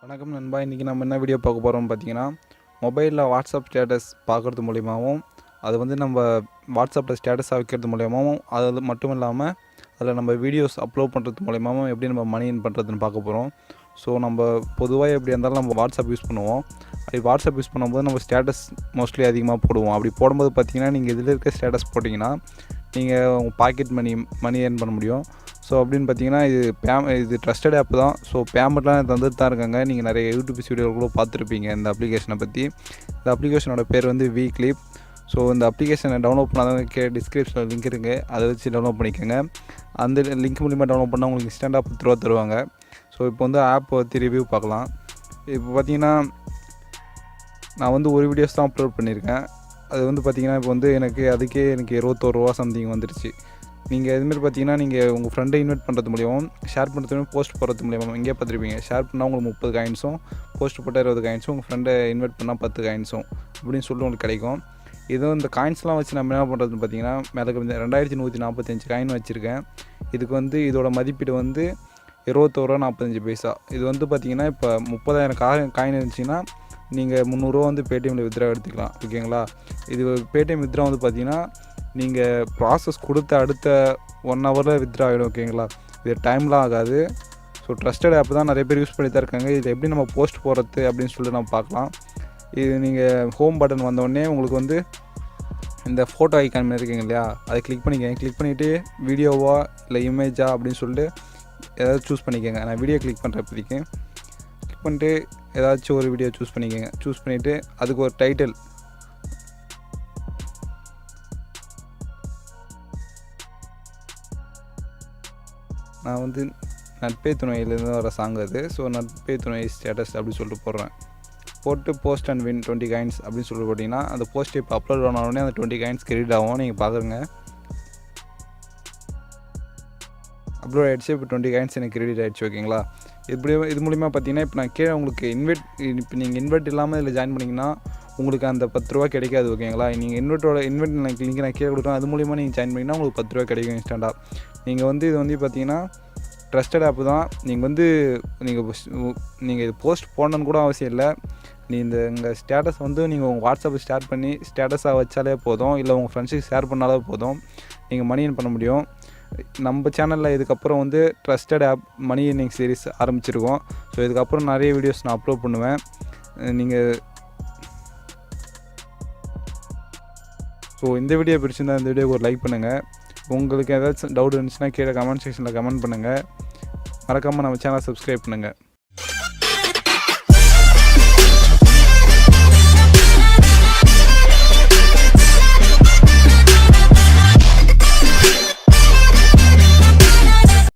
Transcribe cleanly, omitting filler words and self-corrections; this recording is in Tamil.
வணக்கம் நண்பா. இன்றைக்கி நம்ம என்ன வீடியோ பார்க்க போகிறோம்னு பார்த்தீங்கன்னா, மொபைலில் வாட்ஸ்அப் ஸ்டேட்டஸ் பார்க்குறது மூலிமாவும், அது வந்து நம்ம வாட்ஸ்அப்பில் ஸ்டேட்டஸாக வைக்கிறது மூலிமாவும், அது மட்டும் இல்லாமல் அதில் நம்ம வீடியோஸ் அப்லோட் பண்ணுறது மூலிமாவும் எப்படி நம்ம மணி ஏர்ன் பண்ணுறதுன்னு பார்க்க போகிறோம். ஸோ நம்ம பொதுவாக எப்படி இருந்தாலும் நம்ம வாட்ஸ்அப் யூஸ் பண்ணுவோம். அப்படி வாட்ஸ்அப் யூஸ் பண்ணும்போது நம்ம ஸ்டேட்டஸ் மோஸ்ட்லி அதிகமாக போடுவோம். அப்படி போடும்போது பார்த்தீங்கன்னா, நீங்கள் இதில் இருக்க ஸ்டேட்டஸ் போட்டிங்கன்னா நீங்கள் உங்கள் பாக்கெட் மணி ஏர்ன் பண்ண முடியும். ஸோ அப்படின்னு பார்த்தீங்கன்னா, இது ட்ரஸ்டட் ஆப் தான். ஸோ பேமெண்ட்லாம் தந்துட்டு தான் இருக்காங்க. நீங்கள் நிறைய யூடியூப் வீடியோ கூட பார்த்துருப்பீங்க இந்த அப்ளிகேஷனை பற்றி. இந்த அப்ளிகேஷனோட பேர் வந்து Vclip. ஸோ இந்த அப்ளிகேஷனை டவுன்லோட் பண்ணாதவங்க டிஸ்கிரிப்ஷனில் லிங்க் இருக்குது, அதை வச்சு டவுன்லோட் பண்ணிக்கோங்க. அந்த லிங்க் மூலிமா டவுன்லோட் பண்ணால் உங்களுக்கு இன்ஸ்டண்ட்டாக 10 ரூபா தருவாங்க. ஸோ இப்போ வந்து ஆப் பற்றி ரிவ்யூ பார்க்கலாம். இப்போ பார்த்தீங்கன்னா, நான் வந்து ஒரு வீடியோஸ் தான் அப்லோட் பண்ணியிருக்கேன். அது வந்து பார்த்திங்கன்னா, இப்போ வந்து எனக்கு 21 ரூபா சம்திங் வந்துருச்சு. நீங்கள் இதுமாரி பார்த்தீங்கன்னா, நீங்கள் உங்கள் ஃப்ரெண்டை இன்வைட் பண்ணுறது மூலியமாகவும், ஷேர் பண்ணுறது மூலியமாக, போஸ்ட் போடுறது மூலியமாக இங்கே பார்த்துருப்பீங்க. ஷேர் பண்ணால் உங்களுக்கு 30 காயின்ஸும், போஸ்ட் போட்டால் 20 காயின்ஸும், உங்கள் ஃப்ரெண்டை இன்வைட் பண்ணால் 10 காயின்ஸும் அப்படின்னு சொல்லி உங்களுக்கு கிடைக்கும். இதுவும் இந்த காயின்ஸ்லாம் வச்சு நம்ம என்ன பண்ணுறதுன்னு பார்த்தீங்கன்னா, மேலே 2145 காயின் வச்சுருக்கேன். இதுக்கு வந்து இதோட மதிப்பீடு வந்து 21.45 ரூபா. இது வந்து பார்த்திங்கன்னா, இப்போ 30,000 காயின் இருந்துச்சுன்னா நீங்கள் 300 ரூபா வந்து பேடிஎம்மில் வித்ட்ரா எடுத்துக்கலாம். ஓகேங்களா? இது பேடிஎம் வித்ட்ரா வந்து பார்த்திங்கன்னா, நீங்கள் ப்ராசஸ் கொடுத்த அடுத்த 1 ஹவரில் வித்ட்ரா ஆகிடும். ஓகேங்களா? இது டைம்லாம் ஆகாது. ஸோ ட்ரஸ்டட் ஆப் தான், நிறைய பேர் யூஸ் பண்ணி தான் இருக்காங்க. இதில் எப்படி நம்ம போஸ்ட் போடுறது அப்படின்னு சொல்லிட்டு நம்ம பார்க்கலாம். இது நீங்கள் ஹோம் பட்டன் வந்தோடனே உங்களுக்கு வந்து இந்த ஃபோட்டோ ஐக்கான் இருக்கீங்க இல்லையா, அதை கிளிக் பண்ணிக்கங்க. கிளிக் பண்ணிவிட்டு வீடியோவா இல்லை இமேஜா அப்படின்னு சொல்லிட்டு ஏதாவது சூஸ் பண்ணிக்கோங்க. நான் வீடியோ கிளிக் பண்ணுற இப்போதைக்கு கிளிக் பண்ணிட்டு ஏதாச்சும் ஒரு வீடியோ சூஸ் பண்ணிக்கோங்க. சூஸ் பண்ணிவிட்டு அதுக்கு ஒரு டைட்டில், நான் வந்து நட்பே துணையிலேருந்து வர சாங் அது. ஸோ நட்பே துணை ஸ்டேட்டஸ் அப்படின்னு சொல்லிட்டு போடுறேன். போட்டு போஸ்ட் அண்ட் வின் 20 காயின்ஸ் அப்படின்னு சொல்லிட்டு போட்டிங்கன்னா, அந்த போஸ்ட் இப்போ அப்லோட் ஆனவுடனே அந்த 20 காயின்ஸ் கிரெடிட் ஆகும். நீங்கள் பார்க்குறங்க, அப்லோட் ஆகிடுச்சு. இப்போ 20 காயின்ஸ் எனக்கு கிரெடிட் ஆகிடுச்சு. ஓகேங்களா? இது மூலிமா பார்த்தீங்கன்னா, இப்போ நான் கீழே உங்களுக்கு இப்போ நீங்கள் இன்வெர்ட் இல்லாமல் இதில் ஜாயின் பண்ணிங்கன்னா உங்களுக்கு அந்த 10 ரூபா கிடைக்காது. ஓகேங்களா? நீங்கள் இன்வெர்ட் லிங்க் நான் கீழே கொடுக்குறேன். அது மூலிமா நீங்கள் ஜாயின் பண்ணிங்கன்னா உங்களுக்கு 10 ரூபா கிடைக்கும் இன்ஸ்டண்ட்டாக. நீங்கள் வந்து இது வந்து பார்த்தீங்கன்னா ட்ரஸ்டட் ஆப் தான். நீங்கள் இது போஸ்ட் போடணுன்னு கூட அவசியம் இல்லை. உங்கள் ஸ்டேட்டஸ் வந்து நீங்கள் உங்கள் வாட்ஸ்அப்பில் ஷேர் பண்ணி ஸ்டேட்டஸாக வச்சாலே போதும், இல்லை உங்கள் ஃப்ரெண்ட்ஸுக்கு ஷேர் பண்ணாலே போதும், நீங்கள் மணி ஏர்ன் பண்ண முடியும். நம்ம சேனலில் இதுக்கப்புறம் வந்து trusted of money earning series ஆரம்பிச்சிருக்கோம். ஸோ இதுக்கப்புறம் நிறைய வீடியோஸ் நான் அப்லோட் பண்ணுவேன். ஸோ இந்த வீடியோ பிடிச்சிருந்தால் இந்த வீடியோக்கு ஒரு லைக் பண்ணுங்கள். உங்களுக்கு ஏதாச்சும் டவுட் இருந்துச்சுன்னா கீழே கமெண்ட் செக்ஷனில் கமெண்ட் பண்ணுங்கள். மறக்காமல் நம்ம சேனலை சப்ஸ்கிரைப் பண்ணுங்கள்.